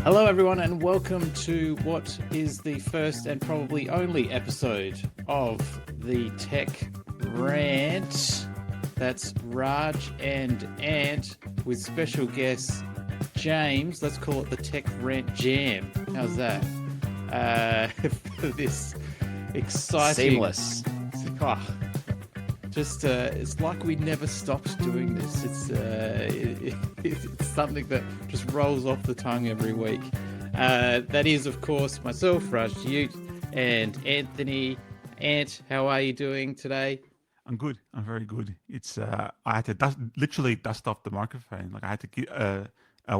Hello, everyone, and welcome to what is the first and probably only episode of the Tech Rant. That's Raj and Ant with special guest James. Let's call it the Tech Rant Jam. How's that? For this exciting, Seamless. oh, it's like we never stopped doing this. It's something that just rolls off the tongue every week. That is, of course, myself, Raj Ute, and Anthony. Ant, how are you doing today? I'm good. I'm very good. It's I had to literally dust off the microphone. Like I had to get a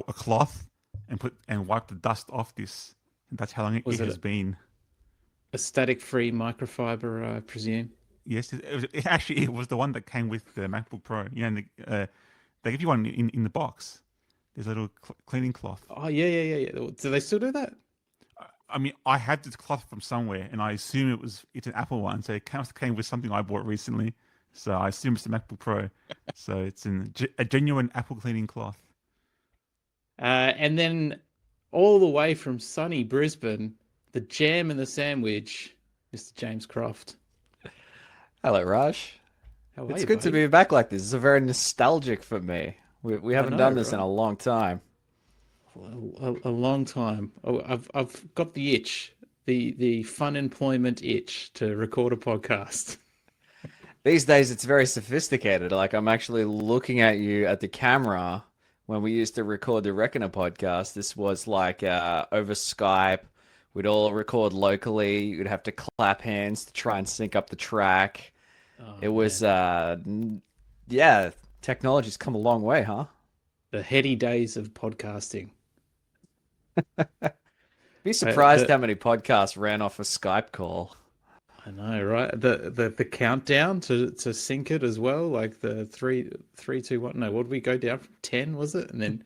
cloth and wipe the dust off this. And that's how long it has been. A static-free microfiber, I presume. Yes, it was the one that came with the MacBook Pro. You know, they give you one in the box. There's a little cleaning cloth. Oh yeah. Do they still do that? I mean, I had this cloth from somewhere, and I assume it's an Apple one. So it came with something I bought recently. So I assume it's the MacBook Pro. So it's a genuine Apple cleaning cloth. And then all the way from sunny Brisbane, the jam and the sandwich, Mr. James Croft. Hello, Raj. How are It's you, good buddy? to be back like this. It's very nostalgic for me. We haven't done this in a long time. A long time. Oh, I've got the itch, the fun employment itch to record a podcast. These days, it's very sophisticated. Like I'm actually looking at you at the camera. When we used to record the Reckoner podcast, this was like over Skype. We'd all record locally. You'd have to clap hands to try and sync up the track. Oh, It was, man. yeah, technology's come a long way, huh? The heady days of podcasting. Be surprised the- how many podcasts ran off a Skype call. I know, right? The countdown to sync it as well, like the three, two, one. No, what did we go down from 10, was it? And then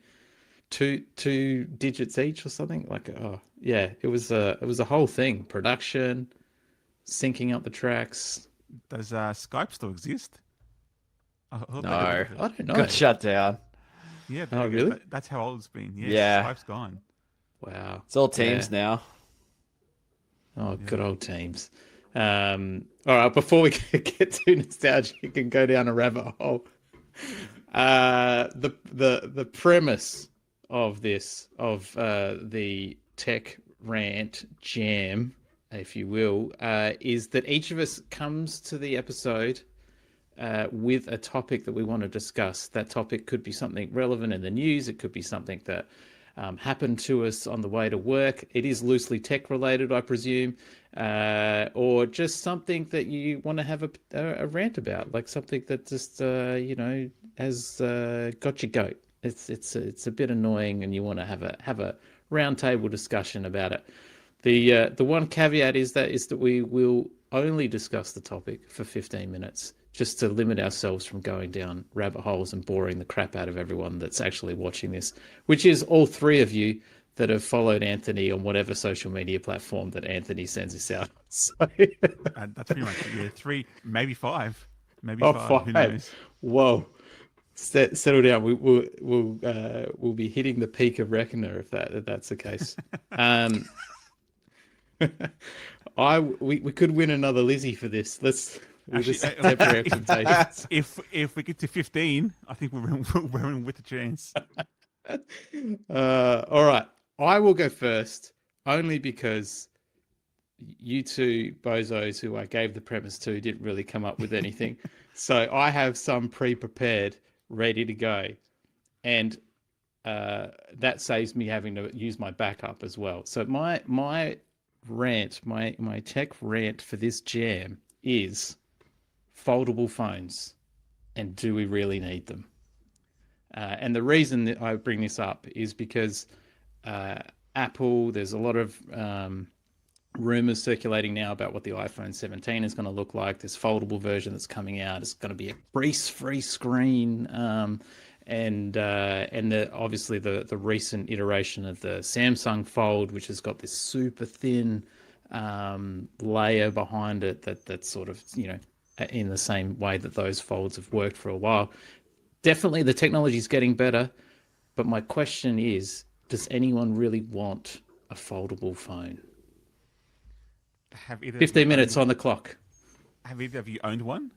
two digits each or something. Like, oh yeah, it was a whole thing. Production, syncing up the tracks. Does Skype still exist? I thought they No, got rid of it. I don't know. got shut down. Yeah, Oh, really? That's how old it's been. Yes, Yeah. Skype's gone. Wow. It's all Teams Yeah. now. Oh, good old Teams. All right, before we get too nostalgic and go down a rabbit hole, the premise of the Tech Rant Jam, if you will, is that each of us comes to the episode with a topic that we want to discuss. That topic could be something relevant in the news. It could be something that happened to us on the way to work. It is loosely tech related, I presume, or just something that you want to have a rant about, like something that just has got your goat. It's a bit annoying, and you want to have a round table discussion about it. The one caveat is that we will only discuss the topic for 15 minutes, just to limit ourselves from going down rabbit holes and boring the crap out of everyone that's actually watching this, which is all three of you that have followed Anthony on whatever social media platform that Anthony sends us out. So, That's pretty much it. 3, maybe 5, maybe oh, 5. Who 5. knows? Whoa. Settle down. We'll be hitting the peak of Reckoner if that's the case. We could win another Lizzie for this. We'll just temper our expectations. If we get to 15, I think we're in with a chance. All right. I will go first, only because you two bozos who I gave the premise to didn't really come up with anything. So I have some pre-prepared, ready to go. And that saves me having to use my backup as well. So my rant, my tech rant for this jam is foldable phones, and do we really need them? And the reason that I bring this up is because Apple, there's a lot of rumors circulating now about what the iPhone 17 is going to look like. This foldable version that's coming out is going to be a crease-free screen, and obviously the recent iteration of the Samsung Fold, which has got this super thin layer behind it that's sort of in the same way that those folds have worked for a while. Definitely, the technology is getting better, but my question is does anyone really want a foldable phone? Have either of you 15 minutes owned? on the clock. Have either of you owned one?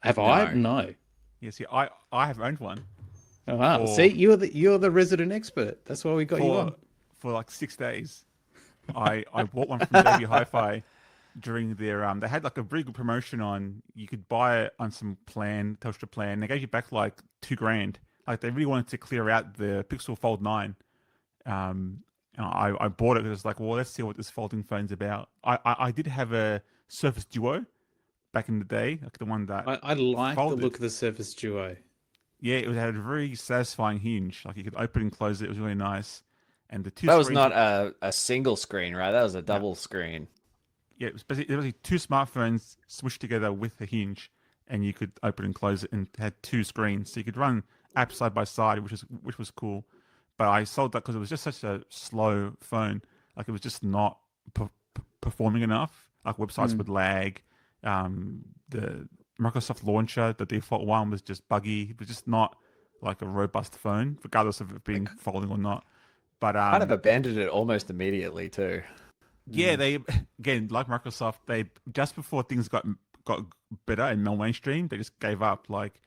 Have I? No. No. Yes, yeah, I have owned one Oh, wow. See, for you're the resident expert. That's why we got you for on. for like 6 days. I bought one from JB Hi-Fi during their they had like a very good promotion on. You could buy it on some plan, Telstra plan. They gave you back like 2 grand. Like they really wanted to clear out the Pixel Fold 9. And I bought it because it's like, well, let's see what this folding phone's about. I did have a Surface Duo back in the day, like the one that I like the folded. look of the Surface Duo. Yeah, it had a very satisfying hinge. Like you could open and close it. It was really nice. And the two That was screens, not a single screen, right? That was a no, double screen. yeah, it was basically two smartphones smushed together with a hinge, and you could open and close it, and it had two screens, so you could run apps side by side, which was cool. But I sold that because it was just such a slow phone. Like it was just not performing enough. Like websites would lag. The Microsoft launcher, the default one, was just buggy. It was just not like a robust phone, regardless of it being folding or not. But Kind of abandoned it almost immediately too. yeah, they again like Microsoft, they just before things got better and more mainstream, they just gave up. Like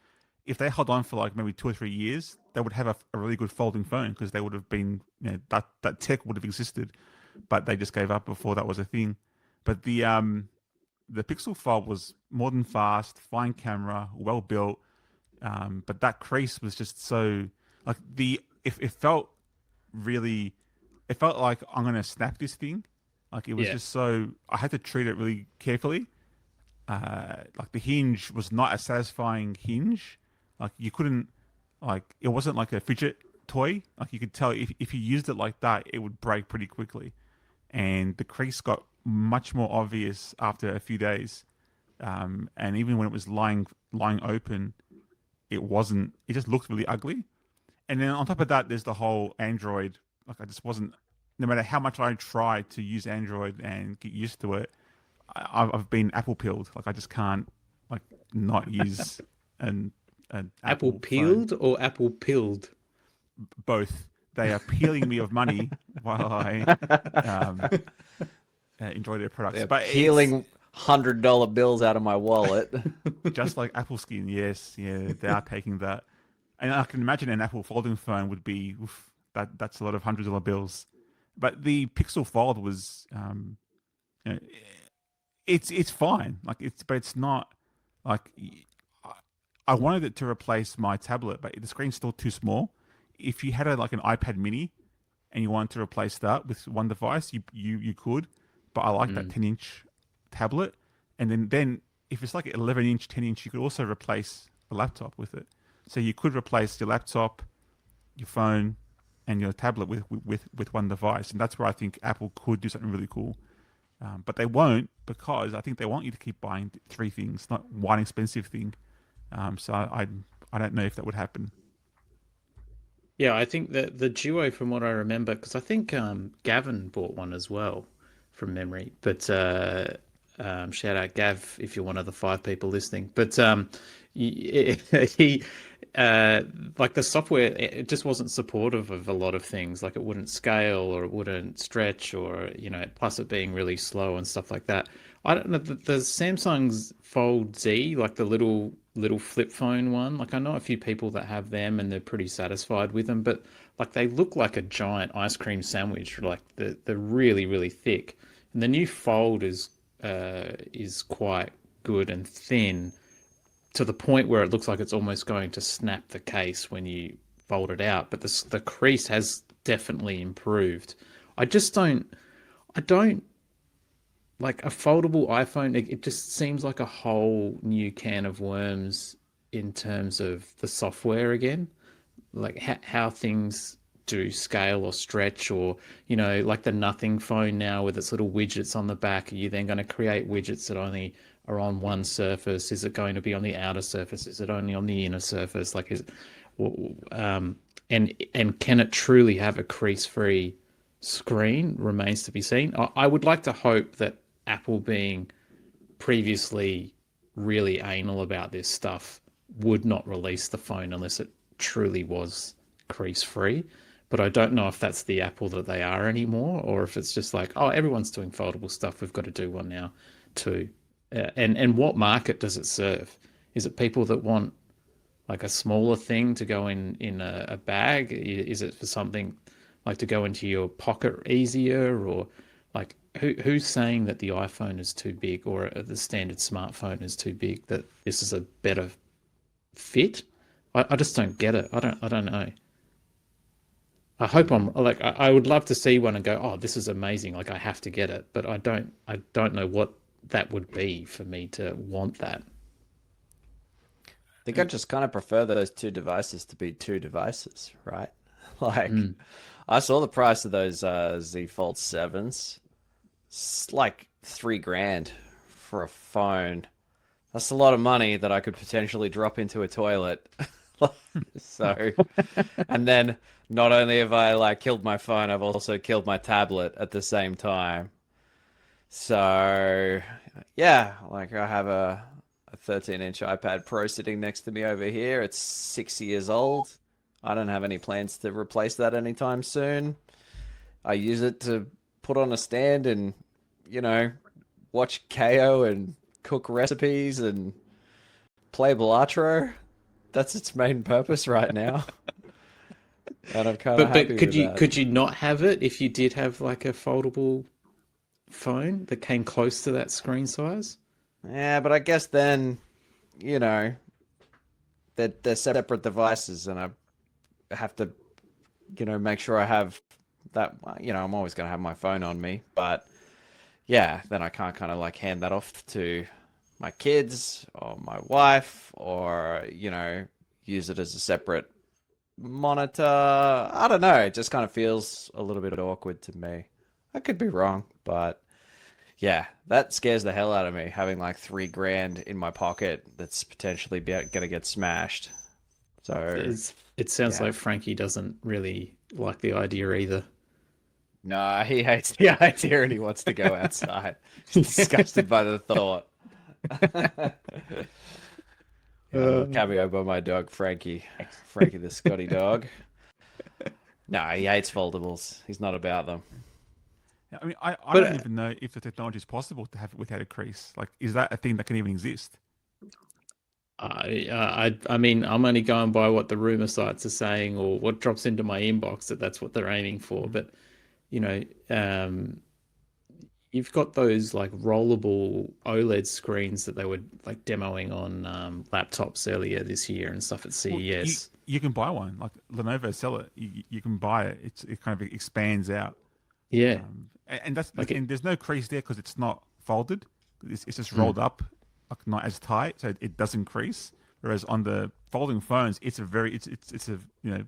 if they held on for like maybe 2 or 3 years, they would have a really good folding phone because they would have been, that tech would have existed, but they just gave up before that was a thing. But the Pixel Fold was more than fast, fine camera, well built, but that crease was just so like it felt really, it felt like I'm gonna snap this thing. Like it was Yeah. just so I had to treat it really carefully. Like the hinge was not a satisfying hinge. Like you couldn't, like it wasn't like a fidget toy. Like you could tell if you used it like that, it would break pretty quickly. And the crease got much more obvious after a few days. And even when it was lying open, it wasn't. It just looked really ugly. And then on top of that, there's the whole Android. Like I just wasn't. No matter how much I tried to use Android and get used to it, I've been Apple pilled. Like I just can't like not use an Apple Apple phone. peeled or Apple pilled? Both. They are peeling me of money while I um, enjoy their products. They're But it's peeling $100 bills out of my wallet. just like Apple skin. Yes, yeah, they are taking that. And I can imagine an Apple folding phone would be that's a lot of $100 bills. But the Pixel Fold was, you know, it's fine. Like it's not like I wanted it to replace my tablet, but the screen's still too small. If you had like an iPad Mini and you wanted to replace that with one device, you could. But I like that 10-inch tablet, and then if it's like 11-inch, 10-inch, you could also replace a laptop with it. So you could replace your laptop, your phone, and your tablet with one device, and that's where I think Apple could do something really cool. But they won't because I think they want you to keep buying three things, not one expensive thing. So I don't know if that would happen. Yeah, I think that the Duo, from what I remember, because I think Gavin bought one as well, from memory. But shout out Gav if you're one of the 5 people listening. But he like the software, it just wasn't supportive of a lot of things. Like it wouldn't scale or it wouldn't stretch, or plus it being really slow and stuff like that. I don't know the Samsung's Fold Z, like the little flip phone one. Like I know a few people that have them and they're pretty satisfied with them, but like they look like a giant ice cream sandwich. Like they're really really thick. And the new Fold is quite good and thin, to the point where it looks like it's almost going to snap the case when you fold it out. But the crease has definitely improved. I just don't. I don't like a foldable iPhone. It just seems like a whole new can of worms in terms of the software again, like how things do scale or stretch, or like the Nothing phone now with its little widgets on the back. Are you then going to create widgets that only are on one surface? Is it going to be on the outer surface? Is it only on the inner surface? Like and can it truly have a crease-free screen? Remains to be seen. I would like to hope that Apple, being previously really anal about this stuff, would not release the phone unless it truly was crease free. but I don't know if that's the Apple that they are anymore, or if it's just like, oh, everyone's doing foldable stuff, we've got to do one now too. And what market does it serve? Is it people that want like a smaller thing to go in a bag? Is it for something like to go into your pocket easier, or like who's saying that the iPhone is too big or the standard smartphone is too big, that this is a better fit? I just don't get it. I don't know. I hope I'm like I would love to see one and go, oh, this is amazing. Like I have to get it, but I don't know what that would be for me to want that. I think I just kind of prefer those two devices to be two devices, right? Like, Mm. I saw the price of those Z Fold 7s. It's like 3 grand for a phone. That's a lot of money that I could potentially drop into a toilet. So, and then not only have I like killed my phone, I've also killed my tablet at the same time. So, yeah, like I have a 13-inch iPad Pro sitting next to me over here. It's 6 years old. I don't have any plans to replace that anytime soon. I use it to put on a stand and, you know, watch KO and cook recipes and play Balatro. That's its main purpose right now. And I'm kind of But happy could with you that. could you not have it if you did have like a foldable phone that came close to that screen size? Yeah, but I guess then, you know, they're separate devices and I have to, you know, make sure I have that, you know, I'm always going to have my phone on me, but yeah, then I can't kind of like hand that off to my kids or my wife or, you know, use it as a separate monitor. I don't know. It just kind of feels a little bit awkward to me. I could be wrong, but yeah, that scares the hell out of me having like 3 grand in my pocket that's potentially going to get smashed. So, It sounds yeah. like Frankie doesn't really like the idea either. No, he hates the idea and he wants to go outside. He's disgusted by the thought. Yeah, a little Uh, cameo by my dog, Frankie. Frankie the Scotty dog. No, he hates foldables. He's not about them. Yeah, I mean, I but don't even know if the technology is possible to have it without a crease. Like, is that a thing that can even exist? I mean, I'm only going by what the rumor sites are saying or what drops into my inbox, that's what they're aiming for. Mm. But you know, you've got those like rollable OLED screens that they were like demoing on laptops earlier this year and stuff at Well, CES. you can buy one. Like Lenovo sell it. You can buy it. It kind of expands out. Yeah, And that's like it. and there's no crease there because it's not folded. It's just Mm. rolled up, like not as tight, so it doesn't crease. Whereas on the folding phones, it's a very it's a you know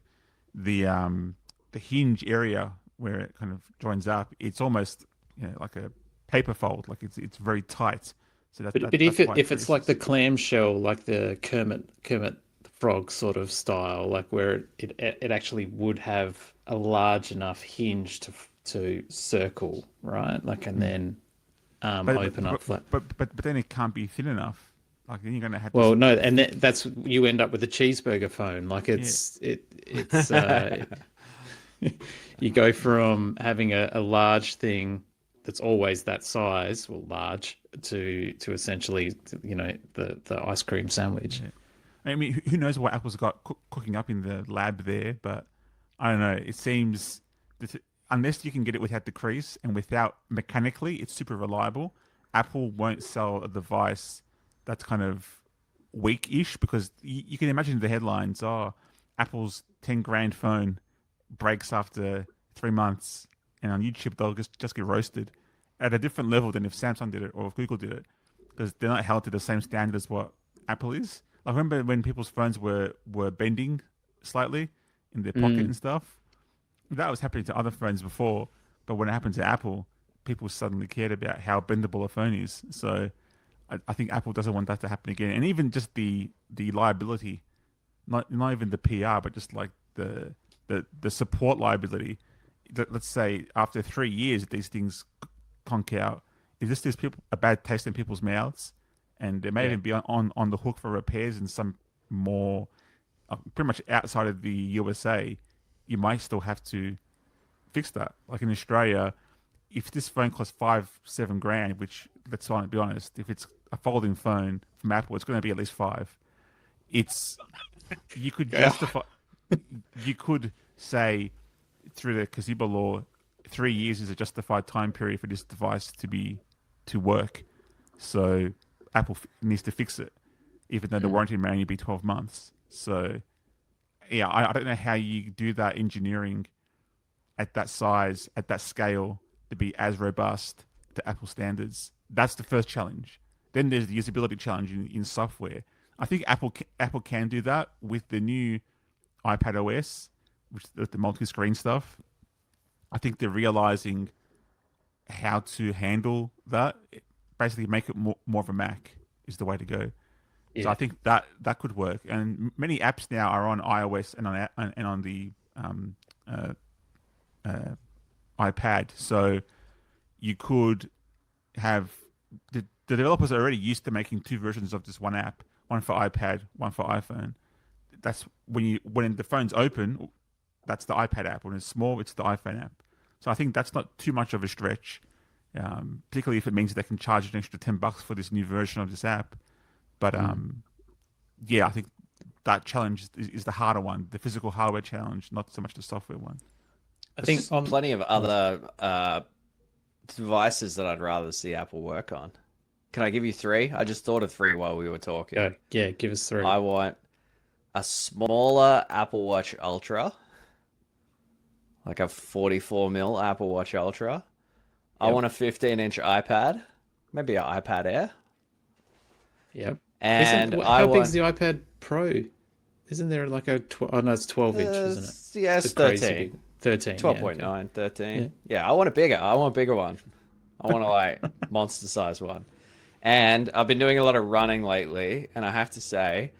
the hinge area where it kind of joins up. It's almost like a paper fold. Like it's very tight. So But that's why it if it's like the creases. clamshell, like the Kermit the Frog sort of style, like where it actually would have a large enough hinge to circle, right? Like and Mm. then But open up flat. but then it can't be thin enough. Like then you're gonna have to Well, no, and that's you end up with a cheeseburger phone. Like yeah. it's you go from having a large thing that's always that size, well, large, to essentially, the ice cream sandwich. Yeah. I mean, who knows what Apple's got cooking up in the lab there, but I don't know. It seems that unless you can get it without the crease and without mechanically, it's super reliable. Apple won't sell a device that's kind of weak-ish because you can imagine the headlines. Oh, Apple's 10 grand phone breaks after 3 months, and on YouTube they'll just get roasted at a different level than if Samsung did it or if Google did it because they're not held to the same standard as what Apple is. I remember when people's phones were bending slightly in their pocket Mm. and stuff. That was happening to other phones before, but when it happened to Apple, people suddenly cared about how bendable a phone is. So I think Apple doesn't want that to happen again. And even just the liability, not even the PR, but just like the support liability. Let's say after 3 years, these things conk out. If this gives people a bad taste in people's mouths, and they may Yeah. even be on the hook for repairs in some more pretty much outside of the USA, you might still have to fix that. Like in Australia, if this phone costs 5-7 grand, which let's be honest, if it's a folding phone from Apple, it's going to be at least 5. It's you could justify, you could say through the Kaziba law, 3 years is a justified time period for this device to work. So Apple needs to fix it, even though the warranty may only be 12 months. So yeah, I don't know how you do that engineering at that size, at that scale, to be as robust to Apple standards. That's the first challenge. Then there's the usability challenge in software. I think Apple can do that with the new iPad OS, which is the multi-screen stuff. I think they're realizing how to handle that. Basically, make it more of a Mac is the way to go. Yeah. So I think that could work. And many apps now are on iOS and on the iPad. So you could have the developers are already used to making 2 versions of this one app, one for iPad, one for iPhone. That's when the phone's open, that's the iPad app. When it's small, it's the iPhone app. So I think that's not too much of a stretch, particularly if it means they can charge an extra $10 for this new version of this app. But yeah, I think that challenge is the harder one, the physical hardware challenge, not so much the software one. I think plenty of other devices that I'd rather see Apple work on. Can I give you 3? I just thought of 3 while we were talking. Yeah, give us 3. I want a smaller Apple Watch Ultra, like a 44mm Apple Watch Ultra. Yep. I want a 15-inch iPad, maybe an iPad Air. Yep. And how big is the iPad Pro? Isn't there like a... oh, no, it's 12-inch, isn't it? Yeah, it's 13. 13. 12.9, yeah, okay. 13. Yeah, I want a bigger one. I want a like monster size one. And I've been doing a lot of running lately, and I have to say,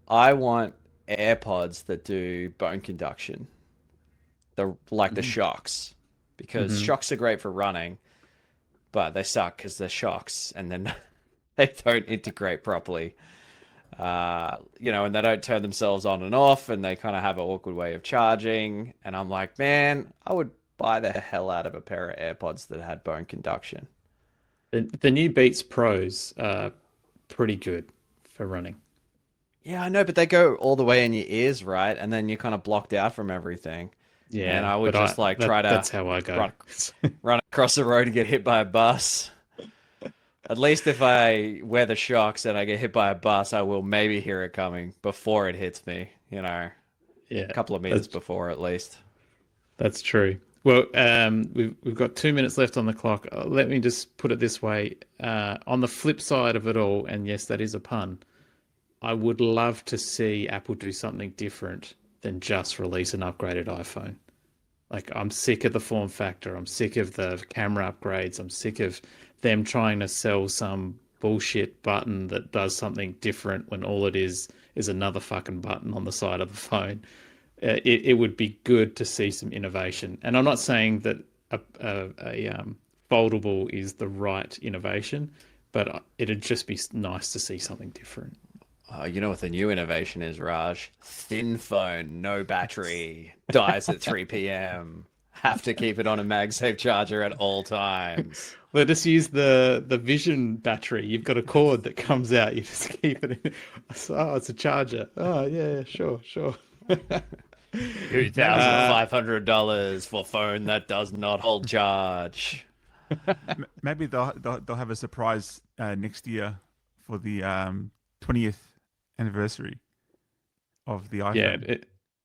I want AirPods that do bone conduction. The shocks. Because shocks are great for running, but they suck because they're shocks, and then they don't integrate properly. And they don't turn themselves on and off, and they kind of have an awkward way of charging. And I'm like, man, I would buy the hell out of a pair of AirPods that had bone conduction. The new Beats Pros are pretty good for running. Yeah, I know, but they go all the way in your ears, right? And then you're kind of blocked out from everything. Yeah, and I would just try to... That's how I go. Run across the road and get hit by a bus. At least if I wear the shocks and I get hit by a bus, I will maybe hear it coming before it hits me, a couple of meters before at least. That's true. Well, we've got 2 minutes left on the clock. Let me just put it this way. On the flip side of it all, and yes, that is a pun, I would love to see Apple do something different than just release an upgraded iPhone. Like, I'm sick of the form factor. I'm sick of the camera upgrades. I'm sick of them trying to sell some bullshit button that does something different when all it is another fucking button on the side of the phone. It would be good to see some innovation. And I'm not saying that a foldable is the right innovation, but it'd just be nice to see something different. You know what the new innovation is, Raj? Thin phone, no battery, dies at 3 p.m. Have to keep it on a MagSafe charger at all times. Well, just use the Vision battery. You've got a cord that comes out. You just keep it in. Oh, it's a charger. Oh, yeah, sure. $2,500 for phone that does not hold charge. Maybe they'll have a surprise next year for the 20th anniversary of the iPhone. Yeah,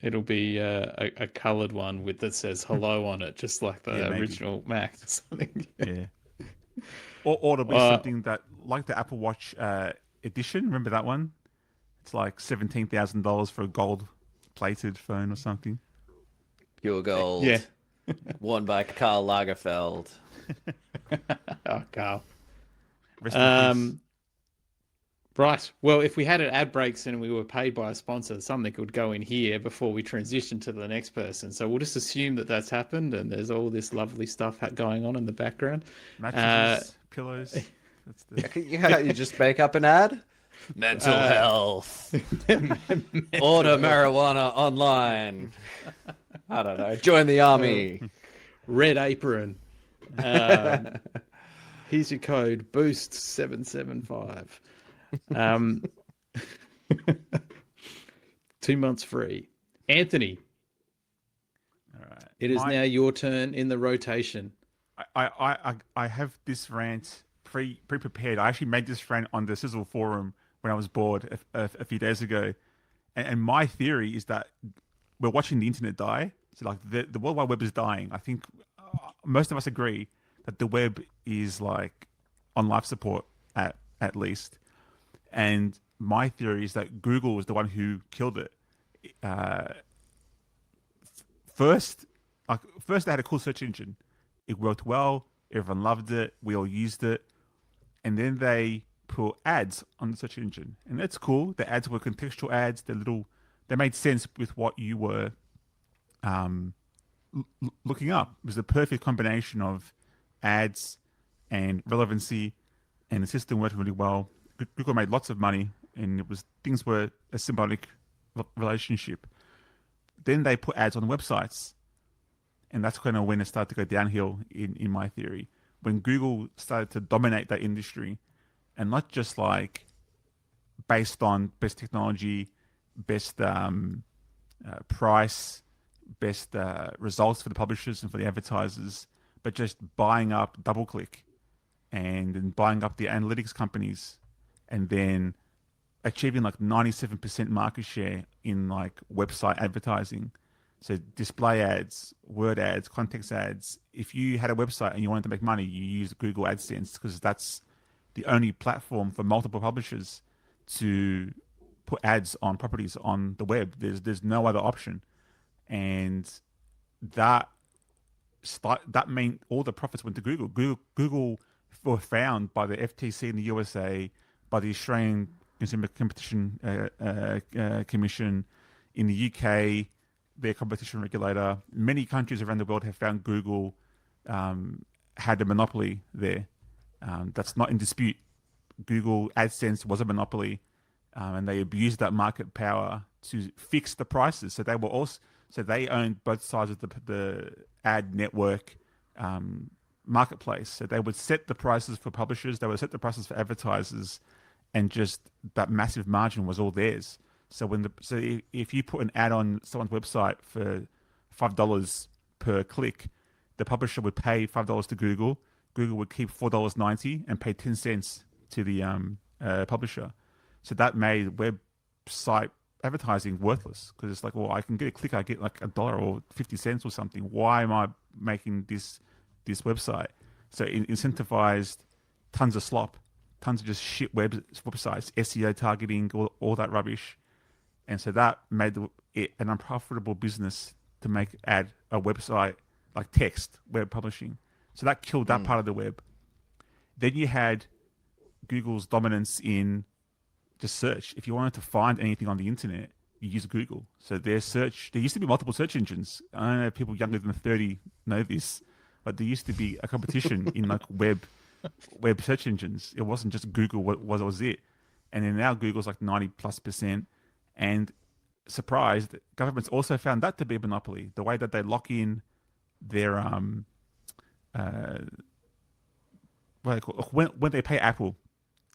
it'll be a coloured one that says hello on it, just like the original Mac or something. Yeah. Or it'll be something that, like the Apple Watch edition, remember that one? It's like $17,000 for a gold-plated phone or something. Pure gold. Yeah. Worn by Karl Lagerfeld. Oh, Carl. Rest in peace. Right. Well, if we had ad breaks and we were paid by a sponsor, something would go in here before we transition to the next person. So we'll just assume that that's happened and there's all this lovely stuff going on in the background. Mattresses, pillows. That's you just make up an ad? Mental health. Order marijuana online. I don't know. Join the army. Red Apron. Here's your code, Boost775. 2 months free. Anthony, All right. it is now your turn in the rotation. I have this rant pre-prepared. I actually made this rant on the Sizzle forum when I was bored a few days ago, and my theory is that we're watching the internet die. So like the World Wide Web is dying. I think most of us agree that the web is like on life support at least. And my theory is that Google was the one who killed it. First, first they had a cool search engine. It worked well. Everyone loved it. We all used it. And then they put ads on the search engine, and that's cool. The ads were contextual ads. They made sense with what you were looking up. It was the perfect combination of ads and relevancy, and the system worked really well. Google made lots of money, and things were a symbiotic relationship. Then they put ads on websites, and that's kind of when it started to go downhill in my theory. When Google started to dominate that industry, and not just like based on best technology, best price, best results for the publishers and for the advertisers, but just buying up DoubleClick and then buying up the analytics companies, and then achieving like 97% market share in like website advertising. So display ads, word ads, context ads. If you had a website and you wanted to make money, you used Google AdSense because that's the only platform for multiple publishers to put ads on properties on the web. There's no other option, and that meant all the profits went to Google. Google were found by the FTC in the USA, by the Australian Consumer Competition Commission in the UK, their competition regulator. Many countries around the world have found Google had a monopoly there. That's not in dispute. Google AdSense was a monopoly, and they abused that market power to fix the prices. So they owned both sides of the ad network marketplace. So they would set the prices for publishers, they would set the prices for advertisers, and just that massive margin was all theirs. So if you put an ad on someone's website for $5 per click, the publisher would pay $5 to Google. Google would keep $4.90 and pay 10 cents to the publisher. So that made website advertising worthless, because it's like, well, I can get a click, I get like $1 or 50 cents or something. Why am I making this website? So it incentivized tons of slop, tons of just shit websites, SEO targeting, all that rubbish. And so that made it an unprofitable business to make a website like text web publishing. So that killed that part of the web. Then you had Google's dominance in just search. If you wanted to find anything on the internet, you use Google. So there used to be multiple search engines. I don't know if people younger than 30 know this, but there used to be a competition in like web search engines. It wasn't just Google was it. And then now Google's like 90+%. And surprised, governments also found that to be a monopoly. The way that they lock in their when they pay Apple,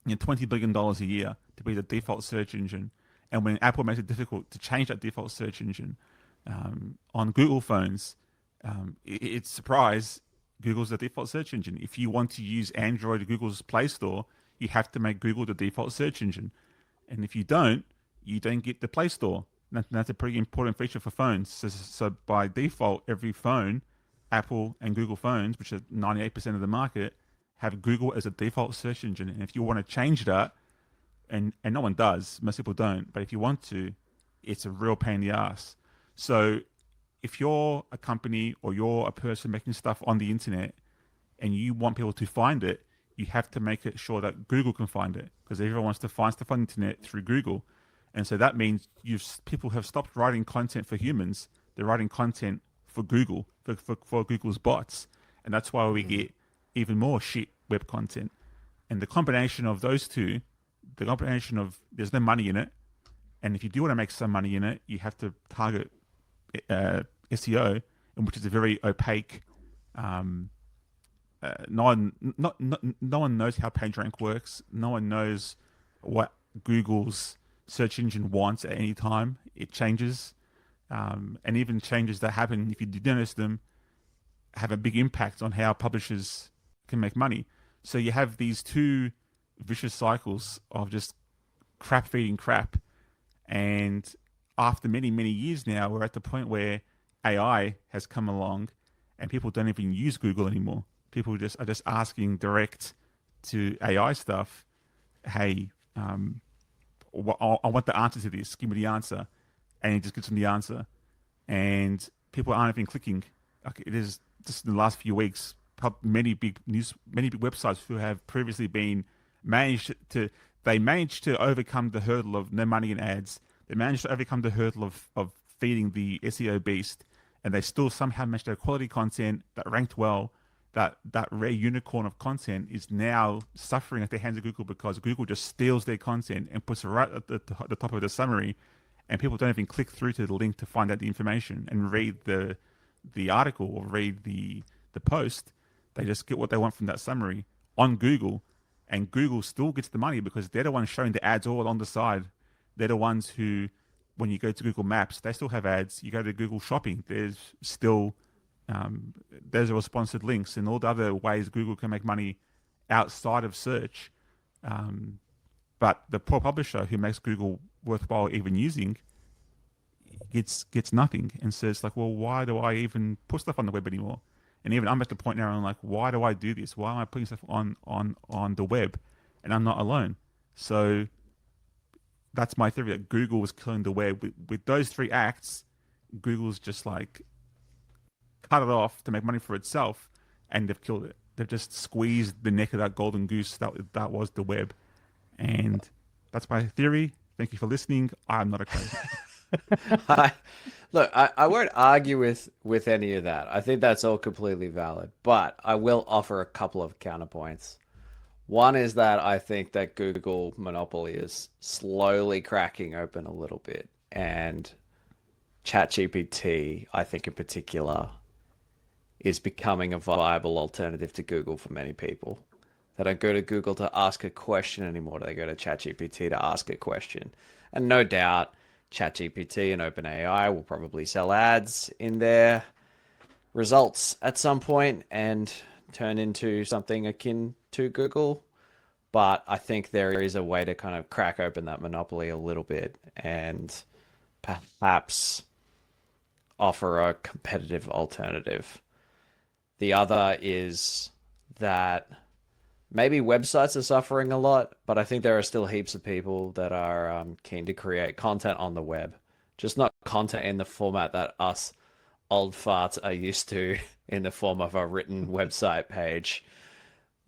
$20 billion a year to be the default search engine, and when Apple makes it difficult to change that default search engine on Google phones, it's a surprise. Google's the default search engine. If you want to use Android or Google's Play Store, you have to make Google the default search engine, and if you don't get the Play Store. That's a pretty important feature for phones. So by default, every phone, Apple and Google phones, which are 98% of the market, have Google as a default search engine. And if you want to change that, and no one does, most people don't, but if you want to, it's a real pain in the ass. So if you're a company or you're a person making stuff on the internet and you want people to find it, you have to make it sure that Google can find it, because everyone wants to find stuff on the internet through Google. And so that means people have stopped writing content for humans. They're writing content for Google, for Google's bots. And that's why we get even more shit web content. And the combination of those two, the combination of there's no money in it, and if you do want to make some money in it, you have to target SEO, and which is a very opaque. Um, no one knows how PageRank works. No one knows what Google's search engine wants at any time. It changes, and even changes that happen if you did notice them have a big impact on how publishers can make money. So you have these two vicious cycles of just crap feeding crap. And after many, many years now, we're at the point where AI has come along and people don't even use Google anymore. People just are just asking direct to AI stuff, hey, I want the answer to this. Give me the answer. And it just gives them the answer. And people aren't even clicking. Like it is just in the last few weeks, many big websites who have previously been they managed to overcome the hurdle of no money in ads. They managed to overcome the hurdle of feeding the SEO beast, and they still somehow managed to have quality content that ranked well. That rare unicorn of content is now suffering at the hands of Google because Google just steals their content and puts it right at the top of the summary, and people don't even click through to the link to find out the information and read the article or read the post. They just get what they want from that summary on Google, and Google still gets the money because they're the ones showing the ads all on the side. They're the ones who, when you go to Google Maps, they still have ads. You go to Google Shopping, there's still there's sponsored links and all the other ways Google can make money outside of search. But the poor publisher who makes Google worthwhile even using gets nothing, and says like, well, why do I even put stuff on the web anymore? And even I'm at the point now, I'm like, why do I do this? Why am I putting stuff on the web? And I'm not alone. So that's my theory, that Google was killing the web. With those three acts, Google's just like cut it off to make money for itself, and they've killed it. They've just squeezed the neck of that golden goose that was the web. And that's my theory. Thank you for listening. I'm not a crazy. I won't argue with any of that. I think that's all completely valid, but I will offer a couple of counterpoints. One is that I think that Google monopoly is slowly cracking open a little bit, and ChatGPT, I think in particular, is becoming a viable alternative to Google for many people. They don't go to Google to ask a question anymore. They go to ChatGPT to ask a question. And no doubt, ChatGPT and OpenAI will probably sell ads in their results at some point and turn into something akin to Google. But I think there is a way to kind of crack open that monopoly a little bit and perhaps offer a competitive alternative. The other is that maybe websites are suffering a lot, but I think there are still heaps of people that are keen to create content on the web. Just not content in the format that us old farts are used to in the form of a written website page.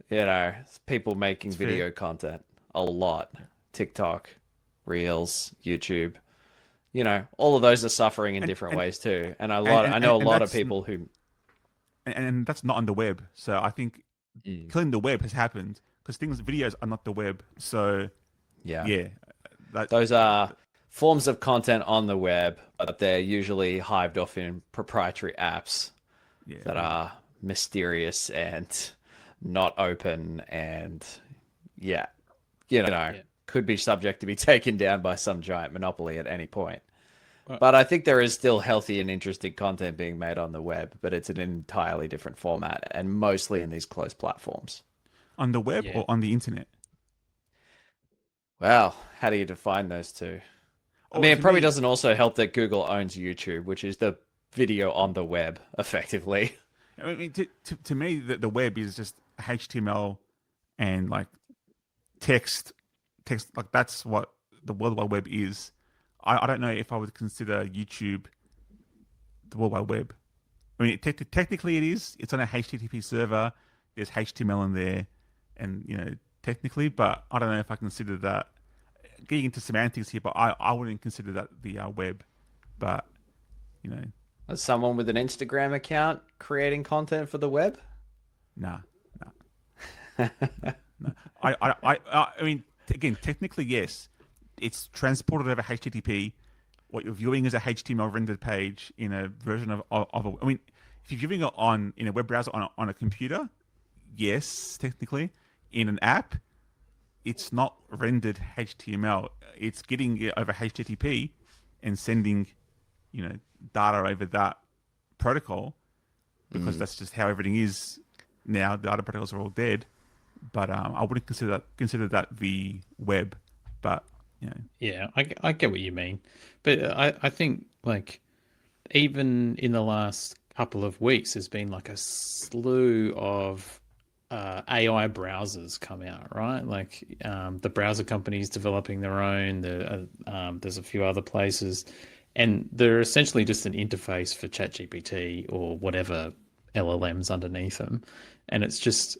You know, people making video content a lot. TikTok, Reels, YouTube. You know, all of those are suffering in different ways too. And I know a lot of people who... And that's not on the web. So I think killing the web has happened because videos are not the web. So yeah, those are forms of content on the web, but they're usually hived off in proprietary apps that are mysterious and not open, and could be subject to be taken down by some giant monopoly at any point. But I think there is still healthy and interesting content being made on the web, but it's an entirely different format and mostly in these closed platforms. On the web or on the internet? Well, how do you define those two? I mean, it probably doesn't also help that Google owns YouTube, which is the video on the web, effectively. I mean, to me, the web is just HTML and like text. Like that's what the World Wide Web is. I don't know if I would consider YouTube the World Wide Web. I mean, technically it is. It's on a HTTP server. There's HTML in there, and technically, but I don't know if I consider that. Getting into semantics here, but I wouldn't consider that the web. But as someone with an Instagram account creating content for the web, nah. No. I mean, again, technically yes. It's transported over HTTP, what you're viewing is a HTML rendered page in a version of a. I mean, if you're viewing it on in a web browser on a computer, yes, technically, in an app, it's not rendered HTML. It's getting it over HTTP and sending, you know, data over that protocol because Mm. that's just how everything is now. The data protocols are all dead. But I wouldn't consider that the web. But you know, Yeah, I get what you mean, but I think like even in the last couple of weeks, there's been like a slew of AI browsers come out, right? Like the browser companies developing their own. There's a few other places, and they're essentially just an interface for ChatGPT or whatever LLMs underneath them. And it's just,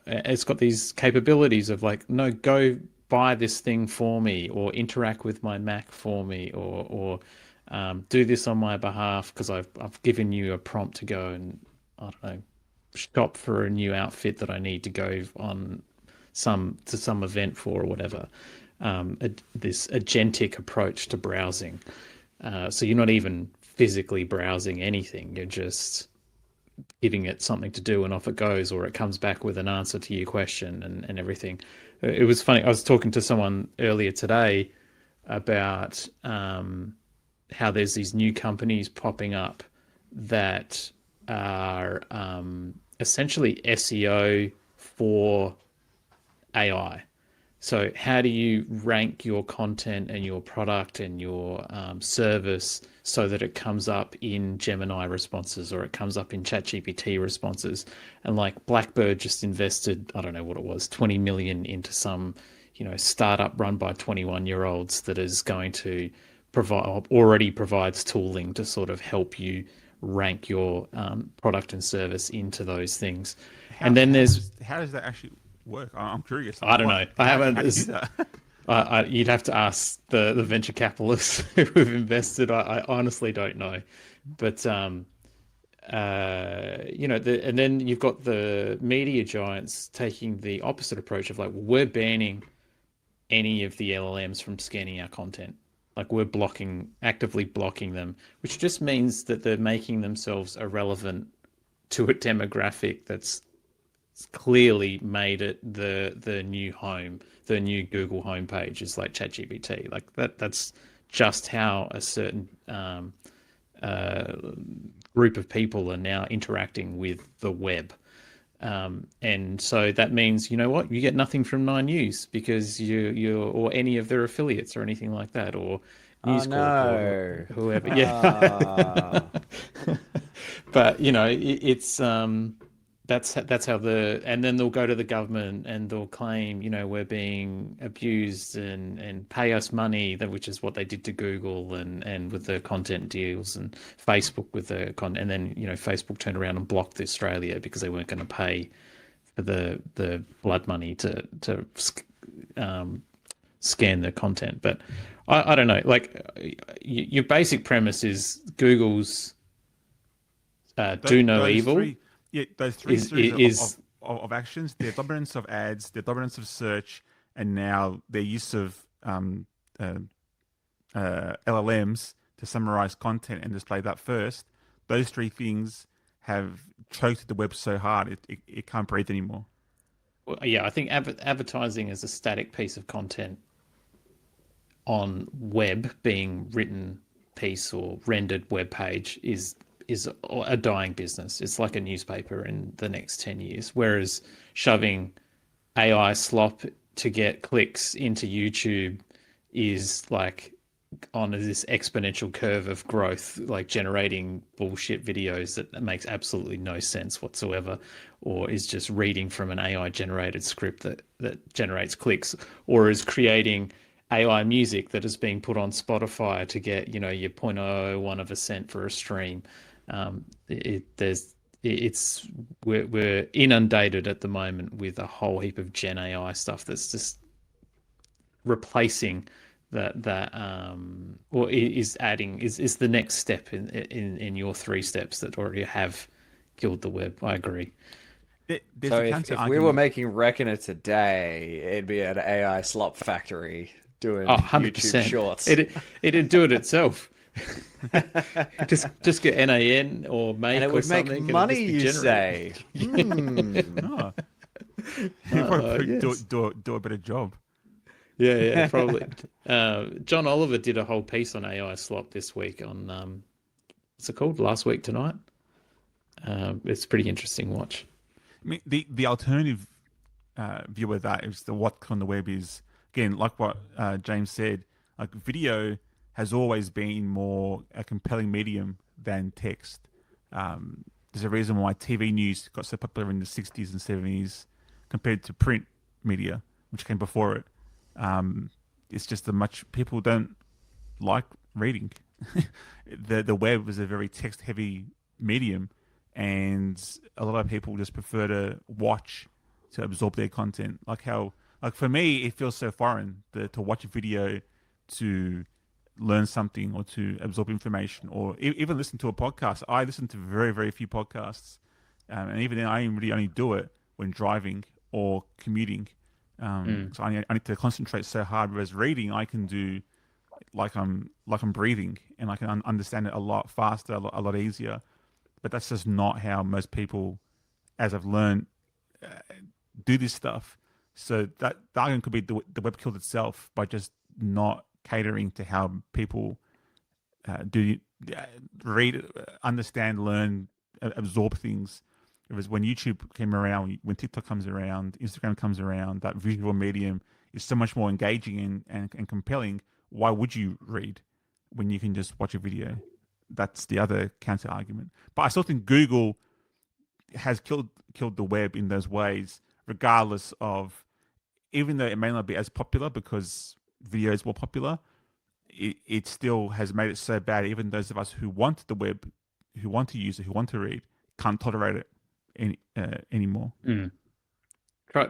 it's got these capabilities of like, no, go buy this thing for me, or interact with my Mac for me, or do this on my behalf because I've given you a prompt to go and I don't know shop for a new outfit that I need to go on some event for or whatever. This agentic approach to browsing. So you're not even physically browsing anything. You're just giving it something to do and off it goes, or it comes back with an answer to your question and everything. It was funny. I was talking to someone earlier today about how there's these new companies popping up that are essentially SEO for AI. So, how do you rank your content and your product and your service so that it comes up in Gemini responses or it comes up in ChatGPT responses? And like Blackbird just invested, I don't know what it was, 20 million into some, startup run by 21-year-olds that is going to provide, already provides tooling to sort of help you rank your product and service into those things. And then there's, how does that actually work? I'm curious. I don't know. I haven't. How do you do that? You'd have to ask the venture capitalists who've invested. I honestly don't know, but and then you've got the media giants taking the opposite approach of like, well, we're banning any of the LLMs from scanning our content. Like we're actively blocking them, which just means that they're making themselves irrelevant to a demographic that's clearly made it the new home, the new Google homepage is like ChatGPT. Like that's just how a certain uh, group of people are now interacting with the web. And so that means, you know what, you get nothing from Nine News because you or any of their affiliates or anything like that, or Oh News Corp or no. whoever. Yeah. Ah. But it's that's how and then they'll go to the government and they'll claim, we're being abused and pay us money, that which is what they did to Google and with the content deals, and Facebook with the content. And then, Facebook turned around and blocked Australia because they weren't going to pay for the blood money to scan the content. But I don't know, like your basic premise is Google's do no Those evil three, yeah, those three is series is of actions, their dominance of ads, their dominance of search, and now their use of uh, LLMs to summarize content and display that first. Those three things have choked the web so hard it can't breathe anymore. well, yeah, I think advertising as a static piece of content on web, being written piece or rendered web page, is a dying business. It's like a newspaper in the next 10 years. Whereas shoving AI slop to get clicks into YouTube is like on this exponential curve of growth, like generating bullshit videos that makes absolutely no sense whatsoever, or is just reading from an AI generated script that generates clicks, or is creating AI music that is being put on Spotify to get, your 0.001 of a cent for a stream. It's we're inundated at the moment with a whole heap of Gen AI stuff that's just replacing that or is adding is the next step in your three steps that already have killed the web. I agree. There's So a if counter we were argument. making Reckoner today, it'd be an AI slop factory. doing Oh, YouTube 100%. shorts. It'd do it itself. just get NAN or make And it or would make something. and it'd money, just be you generated. say? Hmm. Oh, you probably Yes. do a better job. Yeah, probably. John Oliver did a whole piece on AI slop this week on what's it called? Last Week Tonight. It's a pretty interesting watch. I mean, the alternative view of that is the what on the web is, again, like what James said, like video has always been more a compelling medium than text. There's a reason why TV news got so popular in the 60s and 70s compared to print media, which came before it. It's just people don't like reading. The web is a very text heavy medium, and a lot of people just prefer to watch to absorb their content. Like for me, it feels so foreign to watch a video to learn something or to absorb information or even listen to a podcast. I listen to very, very few podcasts. And even then, I really only do it when driving or commuting. So I need to concentrate so hard. Whereas reading, I can do like I'm breathing, and I can understand it a lot faster, a lot easier. But that's just not how most people, as I've learned, do this stuff. So that the argument could be the web killed itself by just not catering to how people do read, understand, learn, absorb things. It was when YouTube came around, when TikTok comes around, Instagram comes around, that visual medium is so much more engaging and compelling. Why would you read when you can just watch a video? That's the other counter argument. But I still think Google has killed the web in those ways, regardless of, even though it may not be as popular because video is more popular, it still has made it so bad. Even those of us who want the web, who want to use it, who want to read, can't tolerate it anymore.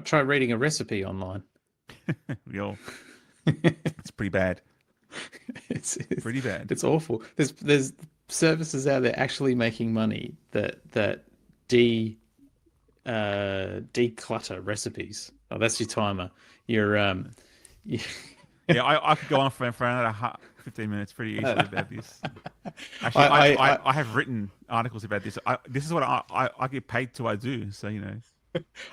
Try reading a recipe online. It's pretty bad. It's Pretty bad. It's awful. There's services out there actually making money that declutter recipes. Oh, that's your timer. You're you, Yeah, I could go on for another 15 minutes pretty easily about this. Actually, I have written articles about this. This is what I get paid to do. So,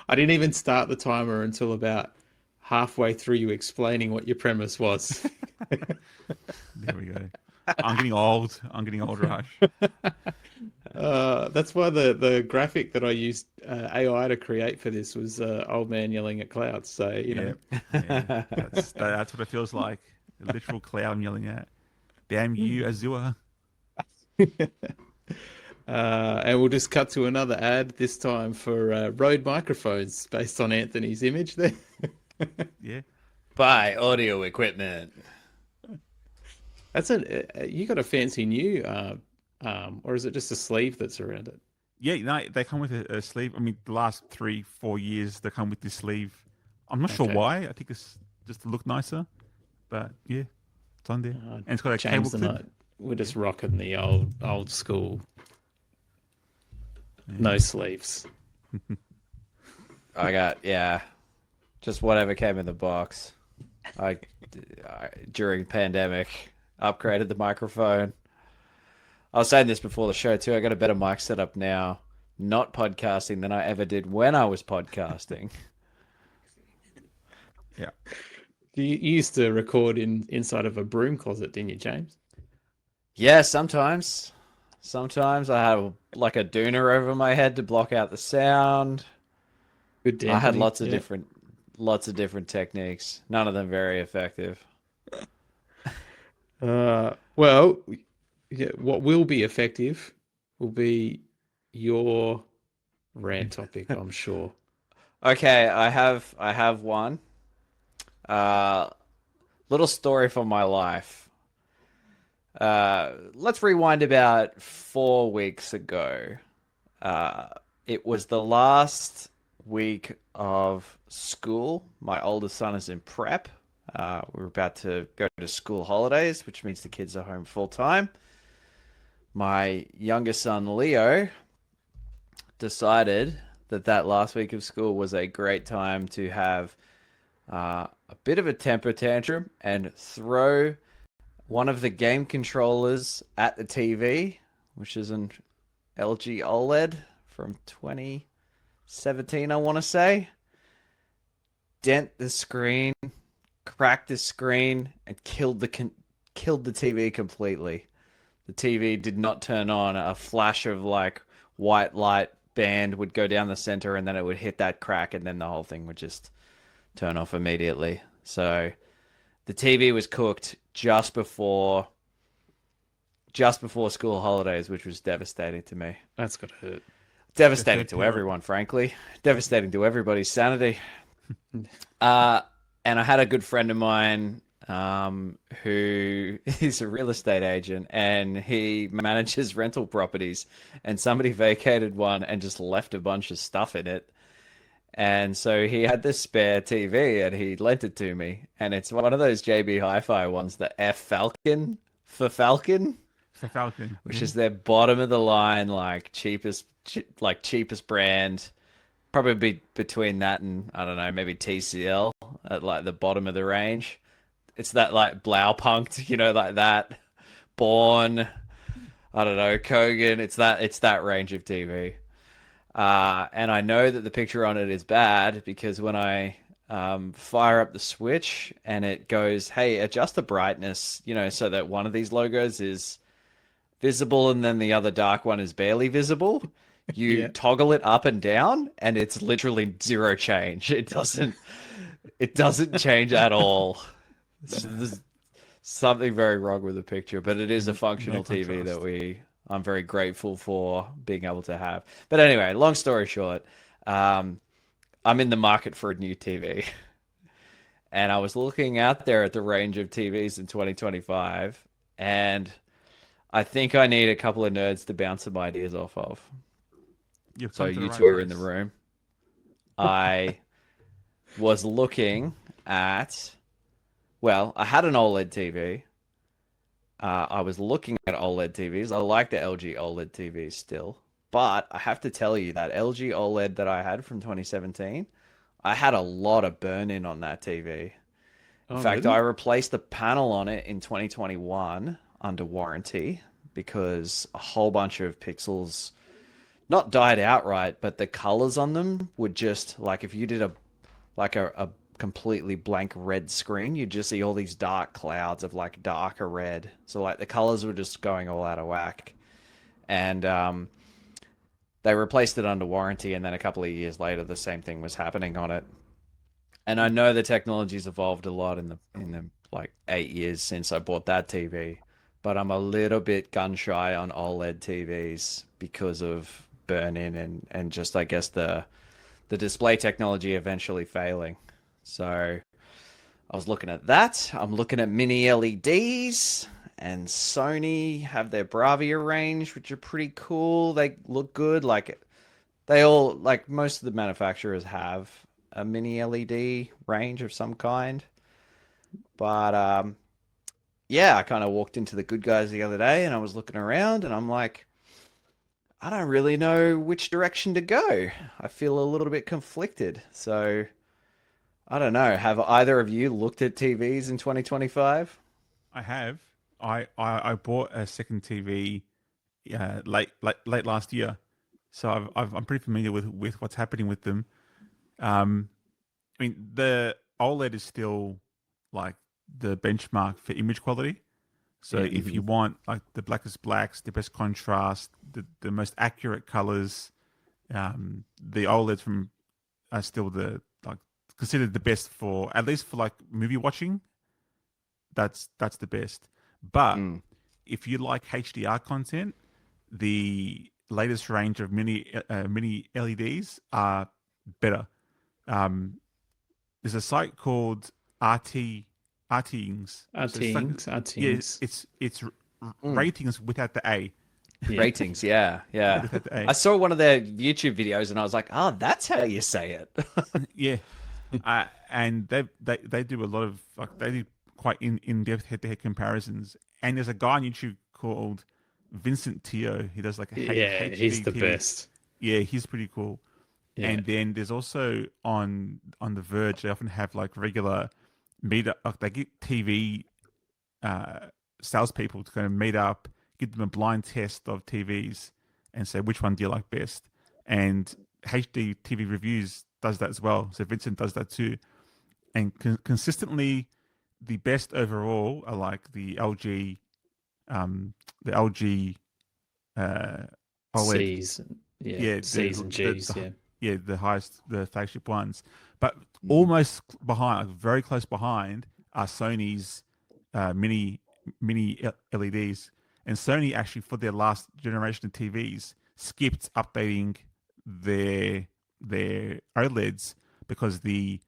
I didn't even start the timer until about halfway through you explaining what your premise was. There we go. I'm getting old, Raj. That's why the graphic that I used AI to create for this was old man yelling at clouds. So, Yeah, that's what it feels like. A literal cloud I'm yelling at. Damn you, Azure. And we'll just cut to another ad, this time for Rode microphones based on Anthony's image there. Yeah. Buy audio equipment. That's you got a fancy new, or is it just a sleeve that's around it? Yeah, no, they come with a sleeve. I mean, the last 3-4 years they come with this sleeve. I'm not sure why. I think it's just to look nicer, but yeah, it's on there, and it's got a cable James and clip. we're just rocking the old school, no sleeves. I got, just whatever came in the box. I during pandemic upgraded the microphone. I was saying this before the show too. I got a better mic setup now, not podcasting, than I ever did when I was podcasting. Yeah. You used to record inside of a broom closet, didn't you, James? Yeah, sometimes. Sometimes I have like a doona over my head to block out the sound. Good, I had Anthony. lots of different techniques. None of them very effective. Well, yeah, what will be effective will be your rant topic, I'm sure. Okay, I have one. Little story from my life. Let's rewind about 4 weeks ago. It was the last week of school. My oldest son is in prep. We're about to go to school holidays, which means the kids are home full time. My youngest son, Leo, decided that last week of school was a great time to have a bit of a temper tantrum and throw one of the game controllers at the TV, which is an LG OLED from 2017, I want to say. Dent the screen, cracked the screen, and killed the TV completely. The TV did not turn on. A flash of like white light band would go down the center, and then it would hit that crack, and then the whole thing would just turn off immediately. So the TV was cooked just before school holidays, which was devastating to me. That's gotta hurt. Devastating third to parent. everyone, frankly. Devastating to everybody's sanity. And I had a good friend of mine who is a real estate agent, and he manages rental properties, and somebody vacated one and just left a bunch of stuff in it. And so he had this spare TV and he lent it to me. And it's one of those JB Hi-Fi ones, the F Falcon for Falcon, For Falcon. which yeah. is their bottom of the line, cheapest brand. Probably between that and I don't know, maybe TCL at like the bottom of the range. It's that like Blaupunkt, like that. Born, I don't know, Kogan. It's that range of TV. And I know that the picture on it is bad because when I fire up the switch and it goes, hey, adjust the brightness, so that one of these logos is visible and then the other dark one is barely visible. You Yeah. toggle it up and down and it's literally zero change. It doesn't change at all. There's something very wrong with the picture, but it is a functional No TV contrast. that I'm very grateful for being able to have. But anyway, long story short, I'm in the market for a new TV. And I was looking out there at the range of TVs in 2025, and I think I need a couple of nerds to bounce some ideas off of. You've So come to the you right two are in the place. room. I was looking at, well, I had an OLED TV. I was looking at OLED TVs. I like the LG OLED TVs still, but I have to tell you that LG OLED that I had from 2017, I had a lot of burn-in on that TV. In Oh, fact, I really? replaced the panel on it in 2021 under warranty because a whole bunch of pixels not died outright, but the colors on them would just like if you did a completely blank red screen, you'd just see all these dark clouds of like darker red. So like the colors were just going all out of whack. And they replaced it under warranty, and then a couple of years later, the same thing was happening on it. And I know the technology's evolved a lot in the like 8 years since I bought that TV, but I'm a little bit gun shy on OLED TVs because of burn-in and just I guess the display technology eventually failing. So I was looking at that. I'm looking at mini LEDs, and Sony have their Bravia range, which are pretty cool. They look good. Like most of the manufacturers have a mini LED range of some kind. But yeah, I kind of walked into the Good Guys the other day, and I was looking around, and I'm like, I don't really know which direction to go. I feel a little bit conflicted. So I don't know. Have either of you looked at TVs in 2025? I have. I bought a second TV late last year, so I'm pretty familiar with what's happening with them. Um, I mean, the OLED is still like the benchmark for image quality. So Yeah. if you want like the blackest blacks, the best contrast, the most accurate colors, the OLEDs from are still the like considered the best for at least for like movie watching. That's the best. But Mm. if you like HDR content, the latest range of mini LEDs are better. Um, there's a site called RTings. Our So it's like teens, our yeah, teens. it's Mm. ratings without the A. Yeah. Ratings, yeah, yeah. Without the I A. saw one of their YouTube videos and I was like, oh, that's how you say it. Yeah. And they do a lot of like they do quite in depth head to head comparisons. And there's a guy on YouTube called Vincent Tio. He does like a Yeah, he's HD the TV. best. Yeah, he's pretty cool. Yeah. And then there's also on the Verge, they often have like regular meet up, like they get TV uh, salespeople to kind of meet up, give them a blind test of TVs, and say which one do you like best. And HD TV Reviews does that as well. So Vincent does that too. And consistently, the best overall are like the LG uh, OLED. C's, yeah, Yeah, C's and G's, yeah. yeah, the highest, the flagship ones. But Mhm. almost behind, like very close behind, are Sony's mini LEDs. And Sony actually, for their last generation of TVs, skipped updating their their OLEDs because the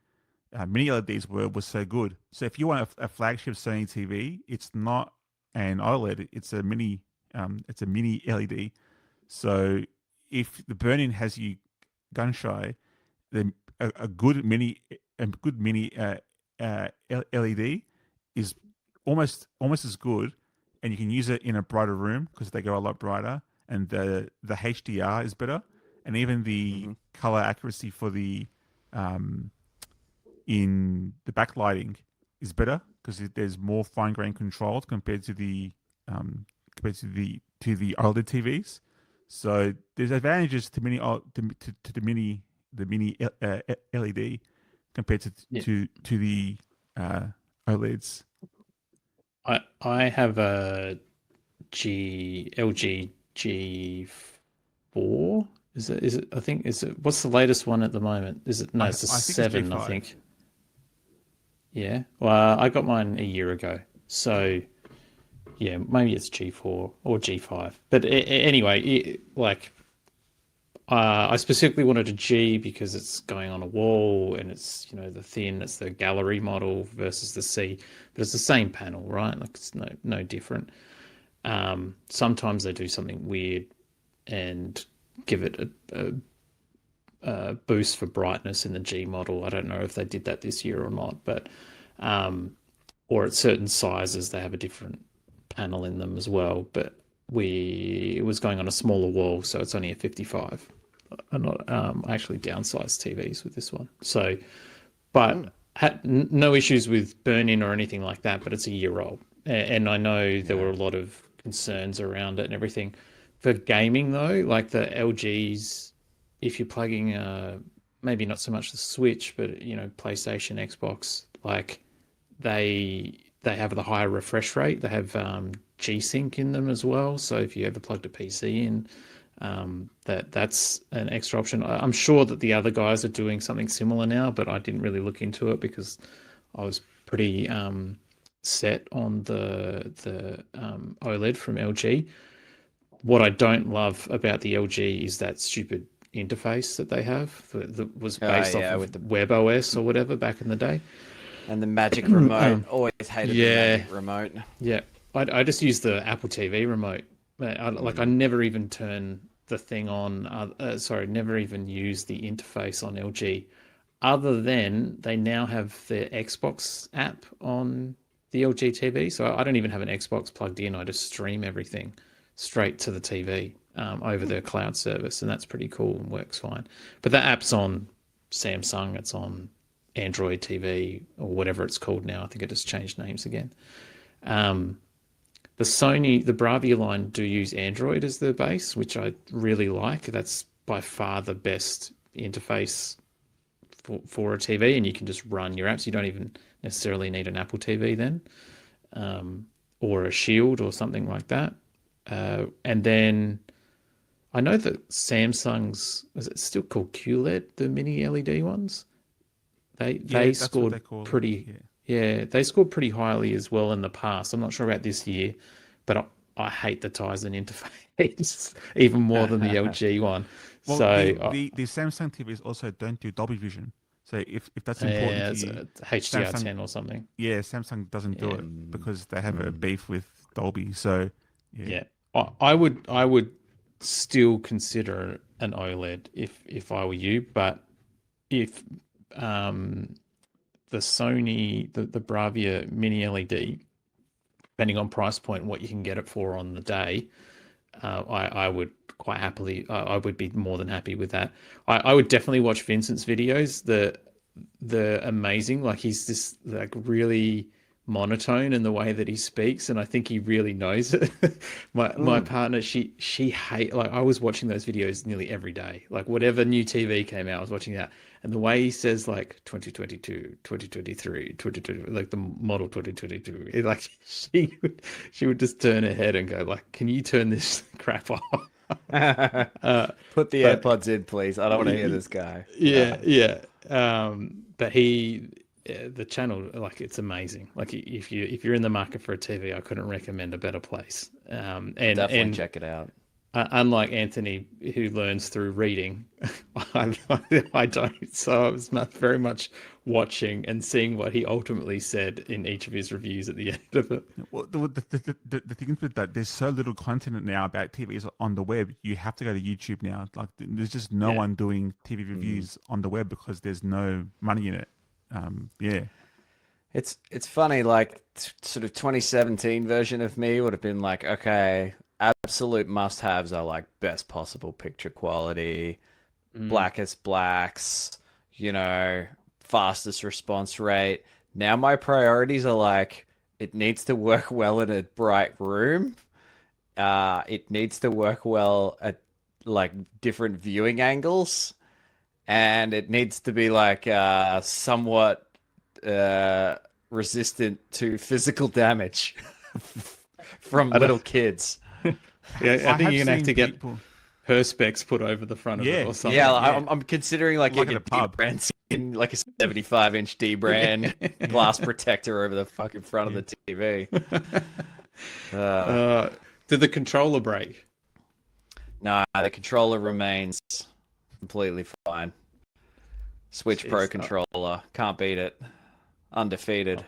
mini LEDs were so good. So if you want a flagship Sony TV, it's not an OLED; it's a mini LED. So if the burn-in has you gun shy, then a good mini LED is almost as good, and you can use it in a brighter room because they go a lot brighter, and the HDR is better, and even the Mhm. color accuracy for the um, in the backlighting is better because there's more fine grain controlled compared to the older TVs. So there's advantages to to the mini LED compared Yeah. to the uh, OLEDs. I have a LG G4. Is it I think is it what's the latest one at the moment? Is it no, it's the I think it's 7, I G5. think. Yeah. Well, I got mine a year ago. So, yeah, maybe it's G4 or G5. But anyway, like I specifically wanted a G because it's going on a wall and it's, it's the gallery model versus the C, but it's the same panel, right? Like it's no different. Sometimes they do something weird and give it a boost for brightness in the G model. I don't know if they did that this year or not, but um, or at certain sizes they have a different panel in them as well. But it was going on a smaller wall, so it's only a 55. I'm not I actually downsized TVs with this one. So, but Mm. had no issues with burn-in or anything like that. But it's a year old, and I know there were Yeah. a lot of concerns around it and everything. For gaming though, like the LGs, if you're plugging maybe not so much the Switch, but PlayStation, Xbox, like they have the higher refresh rate. They have G-Sync in them as well. So if you ever plugged a PC in, that's an extra option. I'm sure that the other guys are doing something similar now, but I didn't really look into it because I was pretty set on the OLED from LG. What I don't love about the LG is that stupid interface that they have that was Oh based off yeah, of with the WebOS or whatever back in the day. and the magic remote. Um, Always hated the yeah, magic remote. yeah. I just use the Apple TV remote. I Mm. never even turn the thing on. Sorry, never even use the interface on LG. Other than they now have their Xbox app on the LG TV, so I don't even have an Xbox plugged in. I just stream everything straight to the TV over Hmm. their cloud service, and that's pretty cool and works fine. But that app's on Samsung. It's on Android TV or whatever it's called now. I think it just changed names again. Um, the Bravia line do use Android as their base, which I really like. That's by far the best interface for a TV, and you can just run your apps. You don't even necessarily need an Apple TV then, or a Shield or something like that. And then I know that Samsung's, is it still called QLED, the mini LED ones? Yeah, They that's what scored they call it. pretty, Yeah. yeah, they scored pretty highly as well in the past. I'm not sure about this year, but I hate the Tizen interface even more than the LG one. Well, So the Samsung TVs also don't do Dolby Vision. So if that's important yeah, to it's you, a Samsung, HDR10 or something. yeah, Samsung doesn't do Yeah, it Mm. because they have a Mm. beef with Dolby. So yeah, yeah. I would still consider an OLED if I were you, but if um the Sony the Bravia Mini LED, depending on price point, what you can get it for on the day, I would quite happily, I would be more than happy with that. I would definitely watch Vincent's videos. The amazing, like he's this like really monotone in the way that he speaks, and I think he really knows it. My partner, she hate like I was watching those videos nearly every day. Like whatever new TV came out, I was watching that. And the way he says like 2022, 2023, 2020, like the model 2022, like she would just turn her head and go like, "Can you turn this crap off?" Put the But AirPods in, please. I don't want to hear this guy. yeah, yeah. But the channel, like it's amazing. Like if you're in the market for a TV, I couldn't recommend a better place. Definitely check it out. Unlike Anthony, who learns through reading, I don't. So I was very much watching and seeing what he ultimately said in each of his reviews at the end of it. Well, the thing is with that, there's so little content now about TVs on the web. You have to go to YouTube now. Like, there's just no Yeah. one doing TV reviews on the web because there's no money in it. Yeah. It's funny, like sort of 2017 version of me would have been like, okay, absolute must-haves are like best possible picture quality, Mm. blackest blacks, you know, fastest response rate. Now my priorities are like it needs to work well in a bright room. It needs to work well at like different viewing angles, and it needs to be like somewhat uh, resistant to physical damage from I don't, little kids. yeah, I I think have you're gonna have seen to get people, perspex put over the front of it yeah, or something. Yeah, yeah, I'm considering like like getting at a a D pub. brand in like a 75-inch D Yeah. brand glass protector over the fucking front of Yeah. the TV. Uh, Uh, did the controller break? no, the controller remains completely fine. Switch Pro Jeez, controller, can't beat it. Undefeated.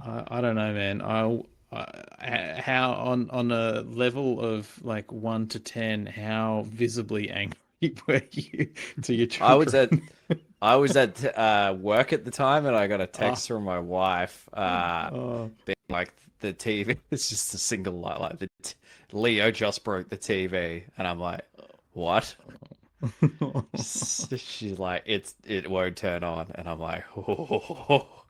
I don't know, man. How on a level of like 1 to 10, how visibly angry were you to your I was children? at I was at work at the time, and I got a Oh, text from my wife, oh. being like the TV. It's just a single light. Like Leo just broke the TV, and I'm like, what? She's like, it won't turn on, and I'm like, oh.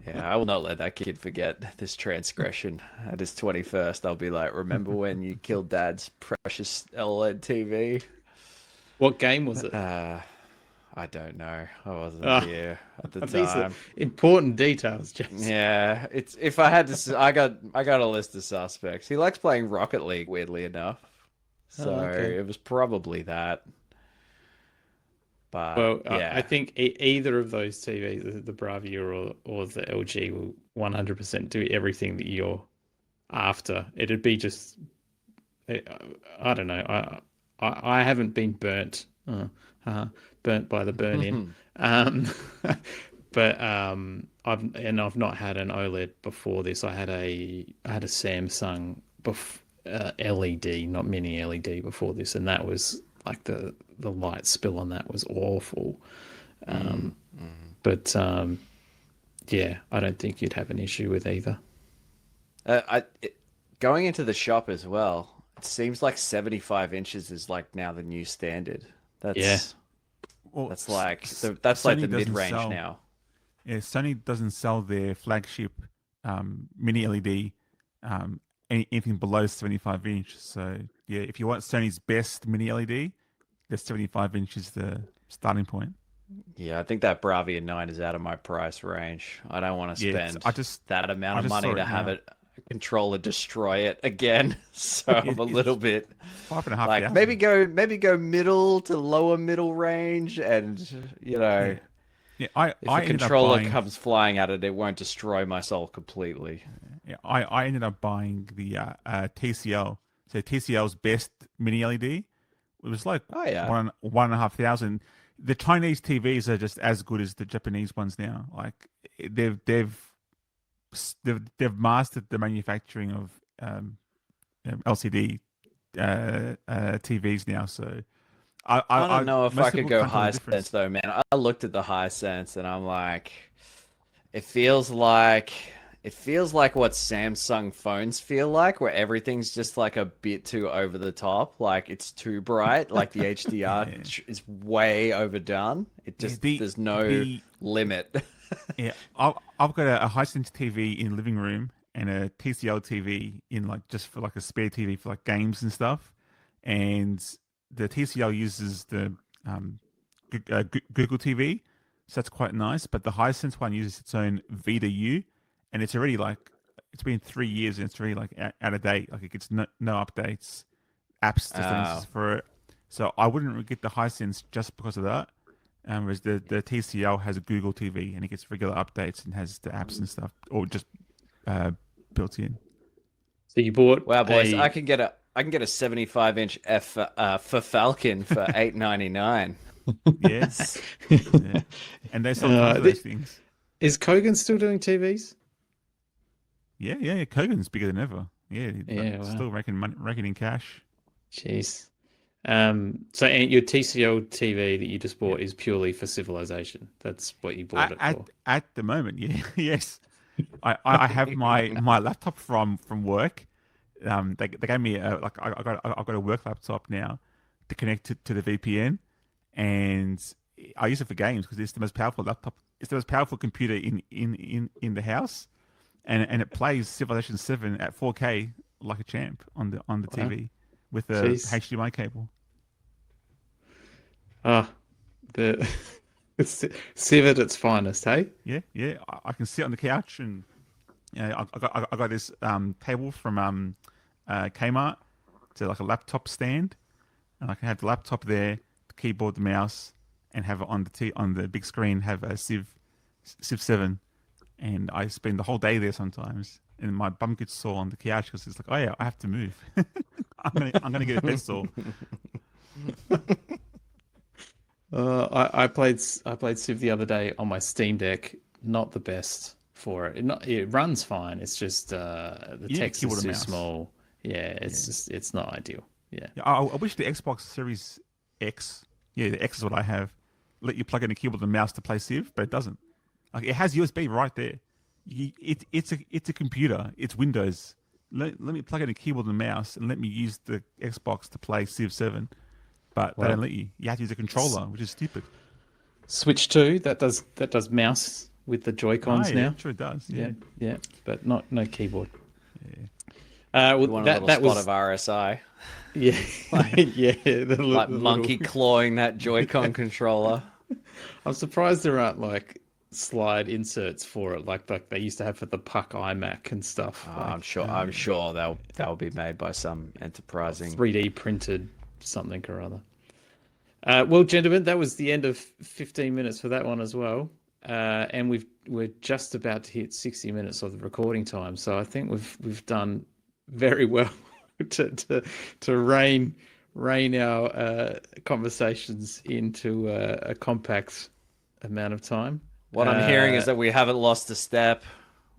Yeah, I will not let that kid forget this transgression at his 21st. I'll be like, remember when you killed Dad's precious OLED TV? What game was it? I don't know. I wasn't Ah, here at the these are time. important details, James. Yeah, it's if I had to, I got a list of suspects. He likes playing Rocket League, weirdly enough. Oh, So okay. it was probably that. But Well, I yeah, think either of those TVs, the Bravia or the LG, will 100% do everything that you're after. It'd be just, I, I don't know. I haven't been burnt by the burn in. Um, but I've not had an OLED before this. I had a Samsung LED, not mini LED before this, and that was like the light spill on that was awful. mm, Um, mm. but yeah, I don't think you'd have an issue with either. Going into the shop as well. It seems like 75 inches is like now the new standard. Yeah. That's Well, that's like that's like the Sony mid doesn't range sell. now. Yeah, Sony doesn't sell their flagship mini LED anything below 75 inch. So yeah, if you want Sony's best mini LED, the 75 inch is the starting point. Yeah, I think that Bravia 9 is out of my price range. I don't want to Yeah, spend that amount I of just money saw to it have now. it controller destroy it again. So I'm a little It's bit five and a half like thousand. maybe go middle to lower middle range, and you know, Yeah, yeah. I if a I ended up controller buying. comes flying at it, it won't destroy my soul completely. Yeah, I ended up buying the TCL. So TCL's best mini LED. It was like Oh yeah. one and a half thousand. The Chinese TVs are just as good as the Japanese ones now. Like they've mastered the manufacturing of LCD TVs now. So I don't I know if I most could people go can't tell the high sense difference. though, man. I looked at the high sense and I'm like, it feels like It feels like what Samsung phones feel like, where everything's just like a bit too over the top. Like it's too bright. Like the HDR Yeah. is way overdone. It Yeah, just there's no limit. yeah, I've got a Hisense TV in the living room and a TCL TV in like just for like a spare TV for like games and stuff. And the TCL uses the Google TV, so that's quite nice. But the Hisense one uses its own Vita U, and it's already like it's been 3 years and it's already like out of date. Like it gets no updates, apps just don't Oh. exist for it. So I wouldn't really get the Hisense just because of that. Whereas the TCL has a Google TV and it gets regular updates and has the apps and stuff, or just built in. So you bought Wow, boys, a I can get a 75-inch F for Falcon for $8.99. Yes, yeah. And they sell tons of those things. Is Kogan still doing TVs? Yeah. Kogan's bigger than ever. Yeah, Yeah, wow. still raking in cash. Jeez. So and your TCL TV that you just bought is purely for Civilization. That's what you bought it for. At the moment, yeah, yes. I have my laptop from work. They gave me I got a work laptop now to connect to the VPN, and I use it for games because it's the most powerful laptop. It's the most powerful computer in the house, and it plays Civilization 7 at 4K like a champ on the TV with a HDMI cable. Ah, the Civ at its finest, hey? Yeah. I can sit on the couch and I got this table from Kmart. It's like a laptop stand, and I can have the laptop there, the keyboard, the mouse, and have it on the big screen. Have a Civ 7, and I spend the whole day there sometimes. And my bum gets sore on the couch because it's like, oh yeah, I have to move. I'm gonna get a bed sore. I played Civ the other day on my Steam Deck. Not the best for it. It runs fine. It's just the text is too small. Yeah, it's not ideal. Yeah. I wish the Xbox Series X, the X is what I have, let you plug in a keyboard and mouse to play Civ, but it doesn't. Like it has USB right there. It's a computer. It's Windows. Let me plug in a keyboard and mouse and let me use the Xbox to play Civ 7. But they don't let you. You have to use a controller, which is stupid. Switch 2 that does mouse with the Joy-Cons now. Sure it does. Yeah, but no keyboard. Yeah. One a little spot of RSI. Yeah, like monkey clawing that Joy-Con controller. I'm surprised there aren't like slide inserts for it, like they used to have for the Puck iMac and stuff. I'm sure they'll be made by some enterprising 3D printed something or other. Well, gentlemen, that was the end of 15 minutes for that one as well. And we're just about to hit 60 minutes of the recording time, so I think we've done very well to rein our conversations into a compact amount of time. What I'm hearing is that we haven't lost a step.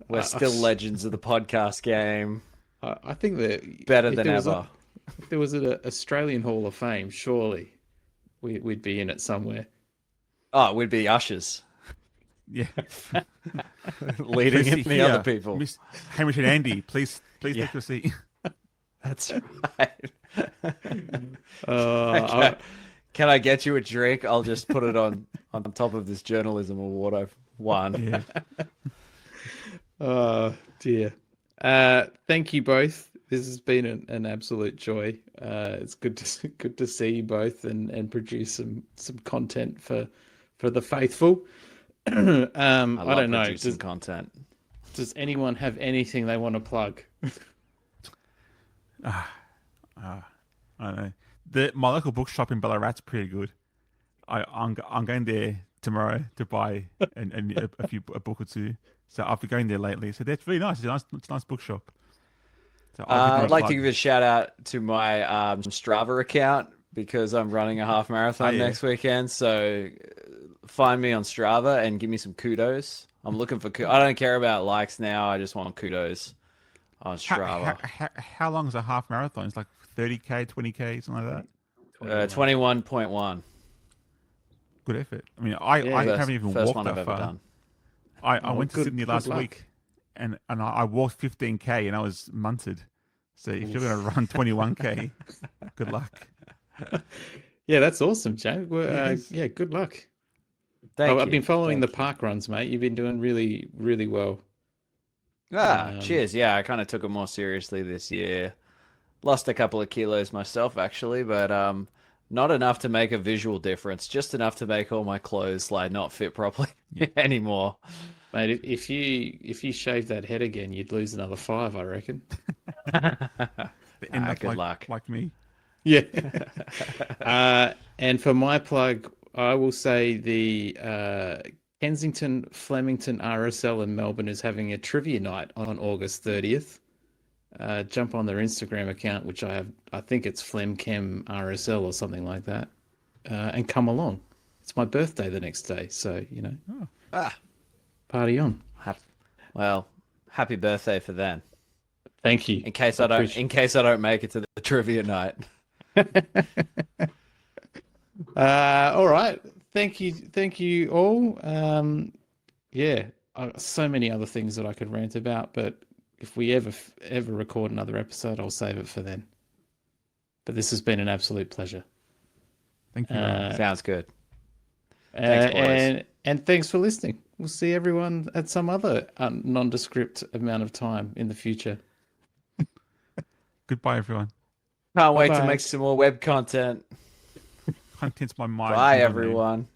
We're still legends of the podcast game. I think that better than ever. If there was an Australian Hall of Fame, surely we'd be in it somewhere. Oh, we'd be ushers. Yeah. Leading in the other people. Miss Hamish and Andy, please take your seat. That's right. Can I get you a drink? I'll just put it on top of this journalism award I've won. Yeah. Oh dear. Thank you both. This has been an absolute joy. It's good to see you both and produce some content for the faithful. I don't know. Content. Does anyone have anything they want to plug? I don't know. My local bookshop in Ballarat's pretty good. I'm going there tomorrow to buy a book or two. So I've been going there lately. So that's really nice. It's a nice bookshop. So I'd like to give a shout out to my Strava account because I'm running a half marathon next weekend. So find me on Strava and give me some kudos. I'm looking for. I don't care about likes now. I just want kudos on Strava. How long is a half marathon? It's like 30K, 20K, something like that. 21.1. Good effort. I mean, I haven't even first walked one that I've ever far. done. I went to Sydney last week, and I walked 15K and I was munted. So if you're going to run 21K, good luck. Yeah, that's awesome, Jay. Well, Yeah, it is. yeah, good luck. Thank I've you. been following the Thank you. park runs, mate. You've been doing really, really well. Um, Cheers. Yeah, I kind of took it more seriously this year. Lost a couple of kilos myself, actually, but not enough to make a visual difference. Just enough to make all my clothes like not fit properly anymore. Mate, if you shave that head again, you'd lose another 5, I reckon. They end up Good luck. like me. Yeah. And for my plug, I will say the Kensington Flemington RSL in Melbourne is having a trivia night on August 30th. Jump on their Instagram account, which I think it's FlemChem RSL or something like that, and come along. It's my birthday the next day, so Ah, party on. well, happy birthday for then. Thank you. In case I don't make it to the trivia night. All right. Thank you all. Yeah, so many other things that I could rant about, but if we ever record another episode, I'll save it for then. But this has been an absolute pleasure. Thank you. Very much. Sounds good. Thanks, boys. And thanks for listening. We'll see everyone at some other nondescript amount of time in the future. Goodbye, everyone. Can't wait to Bye-bye. make some more web content. Content's my mind. Bye, not my name. everyone.